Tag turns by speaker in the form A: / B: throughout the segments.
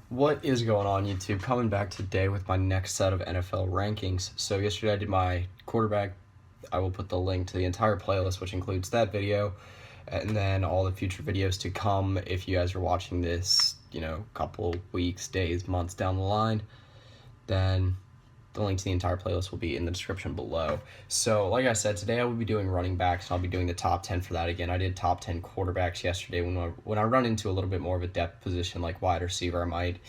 A: What is going on, YouTube? Coming back today with my next set of NFL rankings. So yesterday I did my quarterback. I will put the link to the entire playlist, which includes that video, and then all the future videos to come if you guys are watching this, couple weeks, days, months down the line. Then the link to the entire playlist will be in the description below. So, like I said, today I will be doing running backs, and I'll be doing the top 10 for that again. I did top 10 quarterbacks yesterday. When I run into a little bit more of a depth position like wide receiver, I might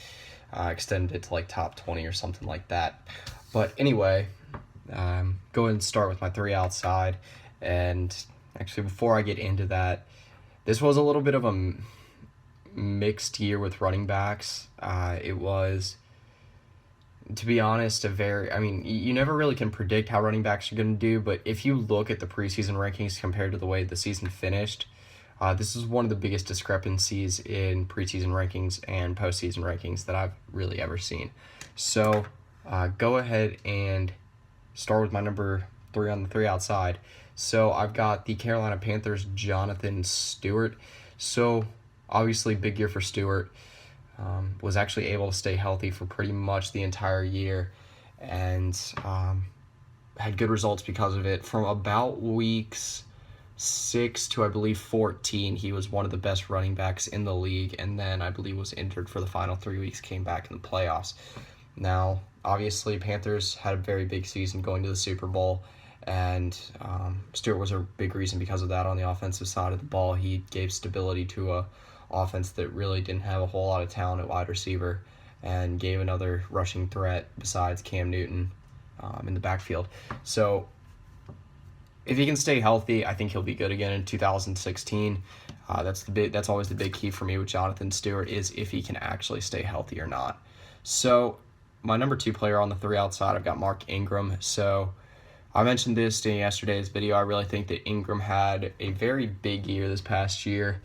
A: extend it to like top 20 or something like that. But anyway, go ahead and start with my three outside. And actually, before I get into that, this was a little bit of a mixed year with running backs. It was, to be honest, you never really can predict how running backs are going to do, but if you look at the preseason rankings compared to the way the season finished, this is one of the biggest discrepancies in preseason rankings and postseason rankings that I've really ever seen. So go ahead and start with my number 3 on the 3 outside. So I've got the Carolina Panthers' Jonathan Stewart. So obviously big year for Stewart. Was actually able to stay healthy for pretty much the entire year and had good results because of it. From about weeks 6 to, I believe, 14, he was one of the best running backs in the league, and then I believe was injured for the final 3 weeks, came back in the playoffs. Now, obviously, Panthers had a very big season going to the Super Bowl, and Stewart was a big reason because of that on the offensive side of the ball. He gave stability to a offense that really didn't have a whole lot of talent at wide receiver and gave another rushing threat besides Cam Newton in the backfield. So if he can stay healthy, I think he'll be good again in 2016. That's always the big key for me with Jonathan Stewart, is if he can actually stay healthy or not. So my number 2 player on the 3 outside, I've got Mark Ingram. So I mentioned this in yesterday's video. I really think that Ingram had a very big year this past year.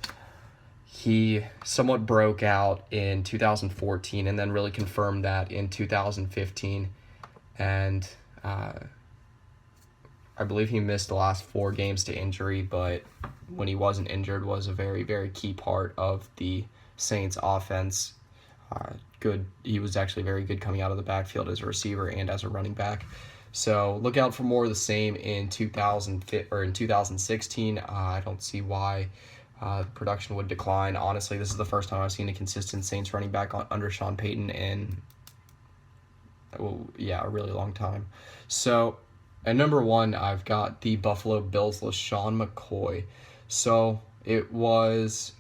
A: He somewhat broke out in 2014 and then really confirmed that in 2015. And I believe he missed the last 4 games to injury, but when he wasn't injured was a very, very key part of the Saints offense. He was actually very good coming out of the backfield as a receiver and as a running back. So look out for more of the same in 2016. I don't see why production would decline. Honestly, this is the first time I've seen a consistent Saints running back under Sean Payton in, a really long time. So at number 1, I've got the Buffalo Bills' LeSean McCoy. So it was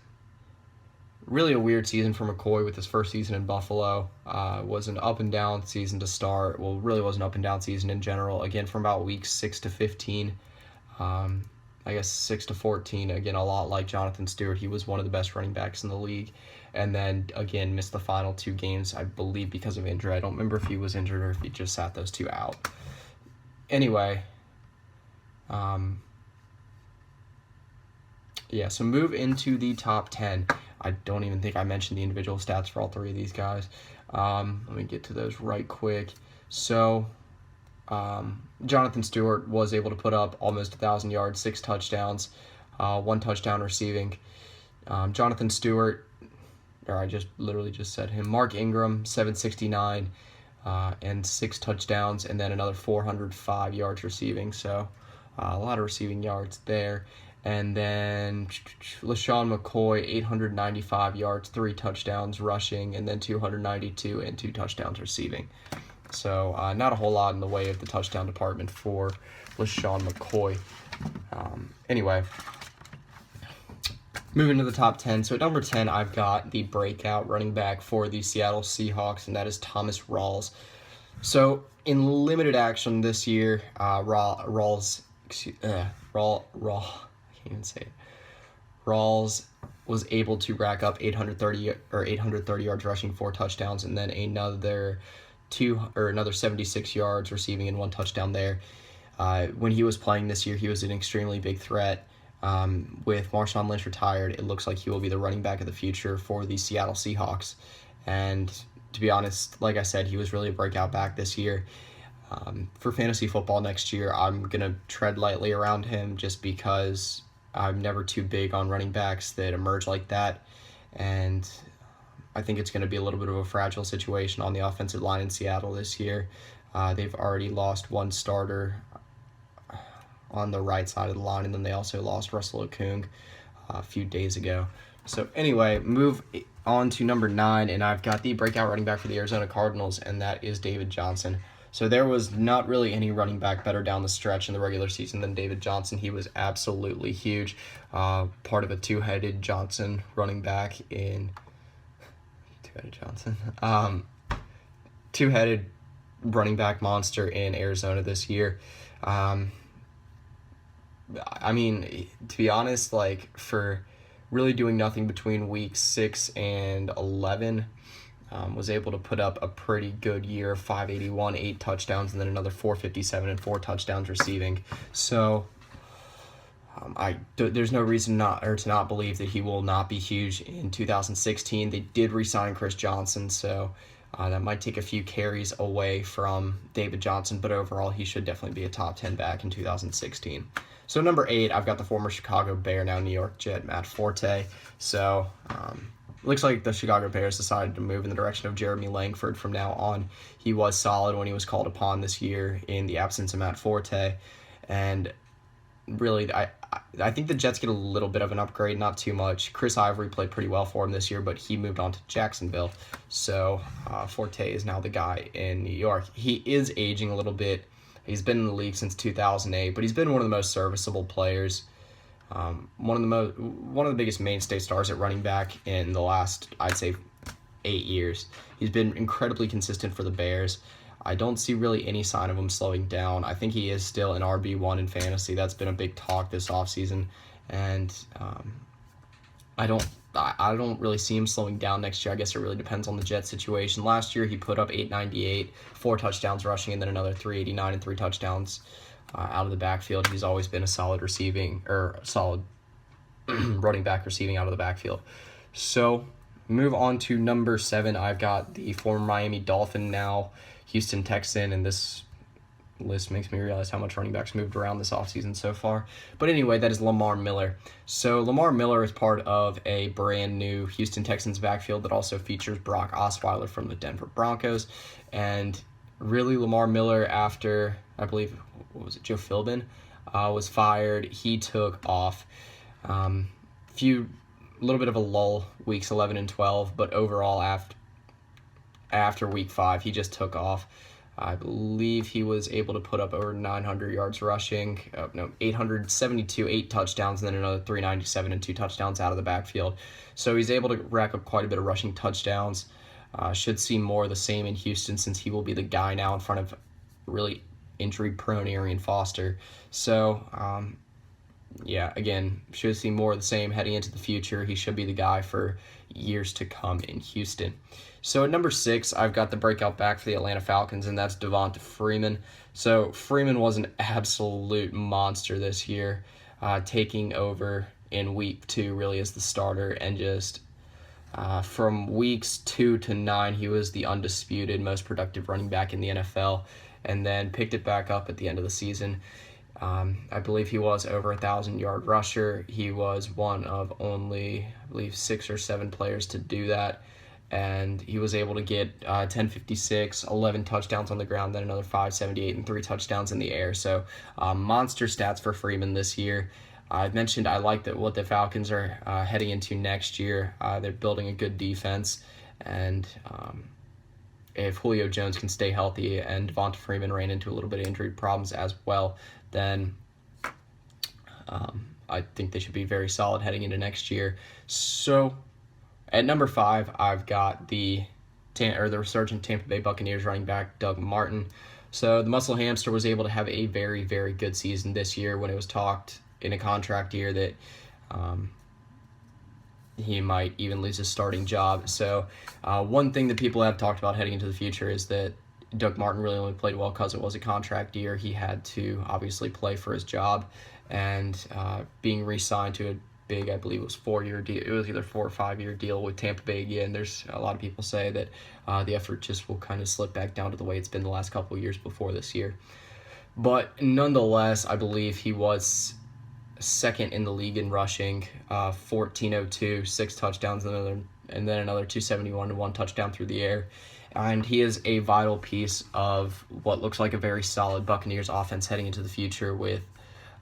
A: really a weird season for McCoy with his first season in Buffalo. Was an up and down season to start. Well, really was an up and down season in general. Again, from about weeks 6 to 15. 6 to 14, again, a lot like Jonathan Stewart. He was one of the best running backs in the league. And then, again, missed the final 2 games, I believe, because of injury. I don't remember if he was injured or if he just sat those 2 out. Anyway, so move into the top 10. I don't even think I mentioned the individual stats for all 3 of these guys. Let me get to those right quick. So Jonathan Stewart was able to put up almost 1,000 yards, 6 touchdowns, 1 touchdown receiving. Jonathan Stewart, I just said him. Mark Ingram, 769 and 6 touchdowns, and then another 405 yards receiving. So a lot of receiving yards there. And then LeSean McCoy, 895 yards, 3 touchdowns rushing, and then 292 and 2 touchdowns receiving. So not a whole lot in the way of the touchdown department for LeSean McCoy. Anyway, moving to the top 10. So at number 10, I've got the breakout running back for the Seattle Seahawks, and that is Thomas Rawls. So in limited action this year, Rawls was able to rack up 830 yards rushing, 4 touchdowns, and then another 76 yards receiving and 1 touchdown there. When he was playing this year, he was an extremely big threat. With Marshawn Lynch retired, it looks like he will be the running back of the future for the Seattle Seahawks. And to be honest, like I said, he was really a breakout back this year. For fantasy football next year, I'm going to tread lightly around him just because I'm never too big on running backs that emerge like that, and I think it's going to be a little bit of a fragile situation on the offensive line in Seattle this year. They've already lost one starter on the right side of the line, and then they also lost Russell Okung a few days ago. So anyway, move on to number 9, and I've got the breakout running back for the Arizona Cardinals, and that is David Johnson. So there was not really any running back better down the stretch in the regular season than David Johnson. He was absolutely huge, part of a two-headed Johnson running back in two-headed running back monster in Arizona this year. I mean, to be honest, like, for really doing nothing between weeks 6 and 11, was able to put up a pretty good year, 581, 8 touchdowns, and then another 457 and 4 touchdowns receiving. So there's no reason to not believe that he will not be huge in 2016. They did re-sign Chris Johnson, so that might take a few carries away from David Johnson, but overall he should definitely be a top 10 back in 2016. So number 8, I've got the former Chicago Bear, now New York Jet, Matt Forte. So looks like the Chicago Bears decided to move in the direction of Jeremy Langford from now on. He was solid when he was called upon this year in the absence of Matt Forte. And really, I think the Jets get a little bit of an upgrade, not too much. Chris Ivory played pretty well for him this year, but he moved on to Jacksonville. So Forte is now the guy in New York. He is aging a little bit. He's been in the league since 2008, but he's been one of the most serviceable players. One of the biggest mainstay stars at running back in the last, I'd say, 8 years. He's been incredibly consistent for the Bears. I don't see really any sign of him slowing down. I think he is still an RB1 in fantasy. That's been a big talk this offseason, and I don't really see him slowing down next year. I guess it really depends on the Jets situation. Last year he put up 898, 4 touchdowns rushing, and then another 389 and 3 touchdowns out of the backfield. He's always been a solid running back receiving out of the backfield. So move on to number 7. I've got the former Miami Dolphin, now Houston Texan, and this list makes me realize how much running backs moved around this offseason so far. But anyway, that is Lamar Miller. So Lamar Miller is part of a brand new Houston Texans backfield that also features Brock Osweiler from the Denver Broncos. And really, Lamar Miller, after, I believe, Joe Philbin was fired, he took off. A little bit of a lull, weeks 11 and 12, but overall, after week 5, he just took off. I believe he was able to put up over 900 yards rushing, 872, 8 touchdowns, and then another 397 and 2 touchdowns out of the backfield. So he's able to rack up quite a bit of rushing touchdowns. Should see more of the same in Houston, since he will be the guy now in front of really injury-prone Arian Foster. So, again, should see more of the same heading into the future. He should be the guy for years to come in Houston. So at number 6, I've got the breakout back for the Atlanta Falcons, and that's Devonta Freeman. So Freeman was an absolute monster this year, taking over in week 2 really as the starter, and just from weeks 2 to 9, he was the undisputed most productive running back in the NFL, and then picked it back up at the end of the season. I believe he was over 1,000-yard rusher. He was one of only, 6 or 7 players to do that. And he was able to get 1056, 11 touchdowns on the ground, then another 578 and 3 touchdowns in the air. So monster stats for Freeman this year. I've mentioned I like what the Falcons are heading into next year. They're building a good defense, and if Julio Jones can stay healthy and Devonta Freeman ran into a little bit of injury problems as well, then I think they should be very solid heading into next year. So at number 5, I've got the resurgent Tampa Bay Buccaneers running back Doug Martin. So the Muscle Hamster was able to have a very, very good season this year, when it was talked in a contract year that he might even lose his starting job. So one thing that people have talked about heading into the future is that Doug Martin really only played well because it was a contract year. He had to obviously play for his job, and being re-signed to a big, I believe it was 4-year deal. It was either 4 or 5-year deal with Tampa Bay again. There's a lot of people say that the effort just will kind of slip back down to the way it's been the last couple of years before this year. But nonetheless, I believe he was second in the league in rushing, 1402, 6 touchdowns, and then another 271 and 1 touchdown through the air. And he is a vital piece of what looks like a very solid Buccaneers offense heading into the future with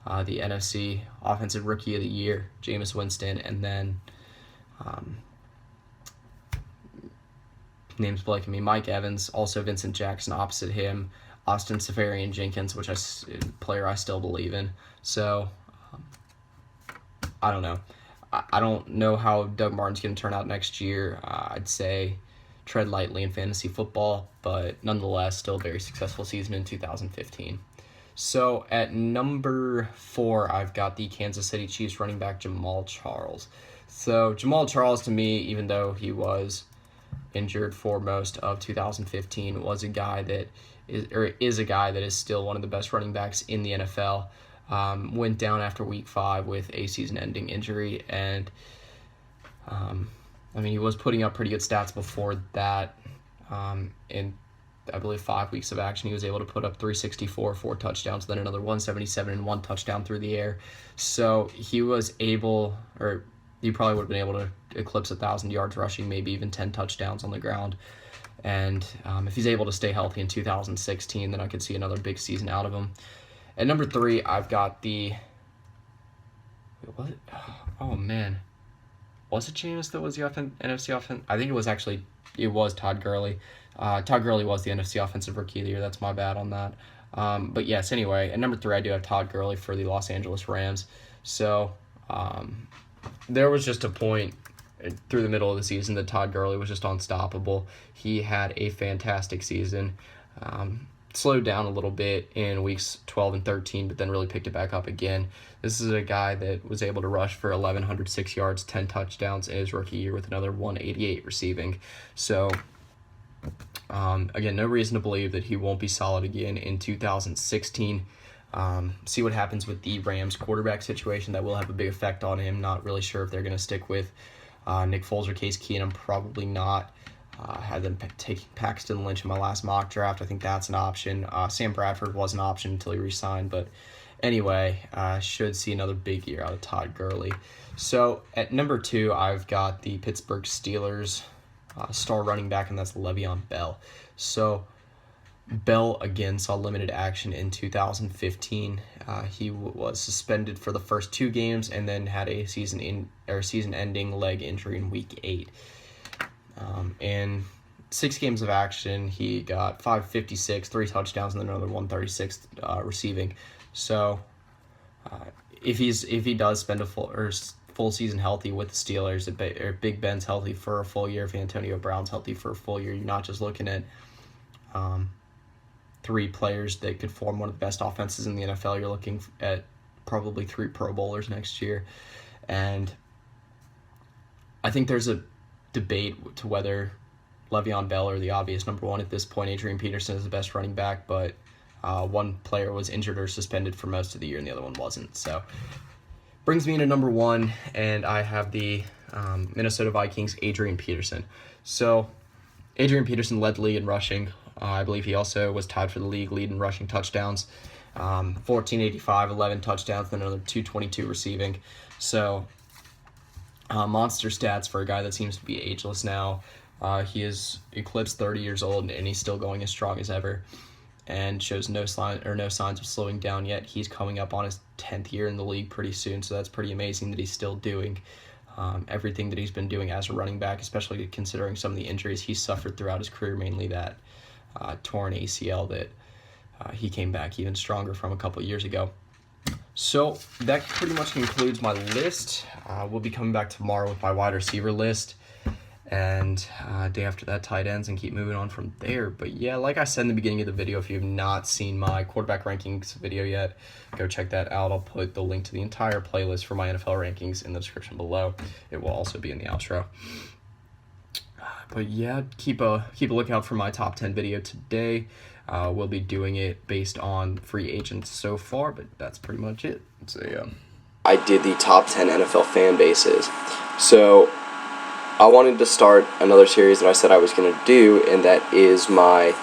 A: the NFC Offensive Rookie of the Year, Jameis Winston, and then names blanking me, Mike Evans, also Vincent Jackson opposite him, Austin Seferian-Jenkins, which player I still believe in. So I don't know. I don't know how Doug Martin's going to turn out next year. I'd say tread lightly in fantasy football, but nonetheless, still a very successful season in 2015. So at number 4, I've got the Kansas City Chiefs running back Jamaal Charles. So Jamaal Charles, to me, even though he was injured for most of 2015, was a guy that is a guy that is still one of the best running backs in the NFL. Went down after week 5 with a season-ending injury, and he was putting up pretty good stats before that. In, I believe, 5 weeks of action, he was able to put up 364, 4 touchdowns, then another 177 and 1 touchdown through the air. So he was able, or he probably would have been able to eclipse 1,000 yards rushing, maybe even 10 touchdowns on the ground. And if he's able to stay healthy in 2016, then I could see another big season out of him. At number 3, I've got the... Oh, man. Was it Jameis that was the NFC offense? I think it was Todd Gurley. Todd Gurley was the NFC Offensive Rookie of the Year. That's my bad on that. But yes, anyway, at number 3, I do have Todd Gurley for the Los Angeles Rams. So there was just a point through the middle of the season that Todd Gurley was just unstoppable. He had a fantastic season. Slowed down a little bit in weeks 12 and 13, but then really picked it back up again. This is a guy that was able to rush for 1,106 yards, 10 touchdowns in his rookie year with another 188 receiving. So, again, no reason to believe that he won't be solid again in 2016. See what happens with the Rams quarterback situation. That will have a big effect on him. Not really sure if they're going to stick with Nick Foles or Case Keenum. Probably not. Had them taking Paxton Lynch in my last mock draft. I think that's an option. Sam Bradford was an option until he re-signed. But anyway, should see another big year out of Todd Gurley. So at number 2, I've got the Pittsburgh Steelers star running back, and that's Le'Veon Bell. So Bell, again, saw limited action in 2015. He was suspended for the first 2 games and then had a season-ending leg injury in Week 8. In 6 games of action, he got 556, 3 touchdowns, and then another 136 receiving. So, if he does spend a full season healthy with the Steelers, if Big Ben's healthy for a full year, if Antonio Brown's healthy for a full year, you're not just looking at 3 players that could form one of the best offenses in the NFL. You're looking at probably 3 Pro Bowlers next year, and I think there's a debate to whether Le'Veon Bell or the obvious number 1 at this point. Adrian Peterson is the best running back, but one player was injured or suspended for most of the year and the other one wasn't. So brings me into number 1, and I have the Minnesota Vikings, Adrian Peterson. So Adrian Peterson led the league in rushing. I believe he also was tied for the league lead in rushing touchdowns. 1,485, 11 touchdowns, then another 222 receiving. So monster stats for a guy that seems to be ageless now. He is eclipsed 30 years old, and he's still going as strong as ever, and shows no signs of slowing down yet. He's coming up on his 10th year in the league pretty soon, so that's pretty amazing that he's still doing everything that he's been doing as a running back, especially considering some of the injuries he suffered throughout his career, mainly that torn ACL that he came back even stronger from a couple years ago. So that pretty much concludes my list. We'll be coming back tomorrow with my wide receiver list, and day after that, tight ends, and keep moving on from there. But yeah, like I said in the beginning of the video, if you have not seen my quarterback rankings video yet, go check that out. I'll put the link to the entire playlist for my NFL rankings in the description below. It will also be in the outro. But yeah, keep a lookout for my top 10 video today. We'll be doing it based on free agents so far, but that's pretty much it. So yeah, I did the top 10 NFL fan bases. So I wanted to start another series that I said I was going to do, and that is my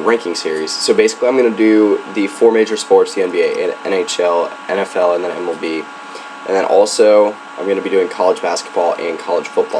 A: ranking series. So basically I'm going to do the 4 major sports, the NBA, NHL, NFL, and then MLB. And then also I'm going to be doing college basketball and college football.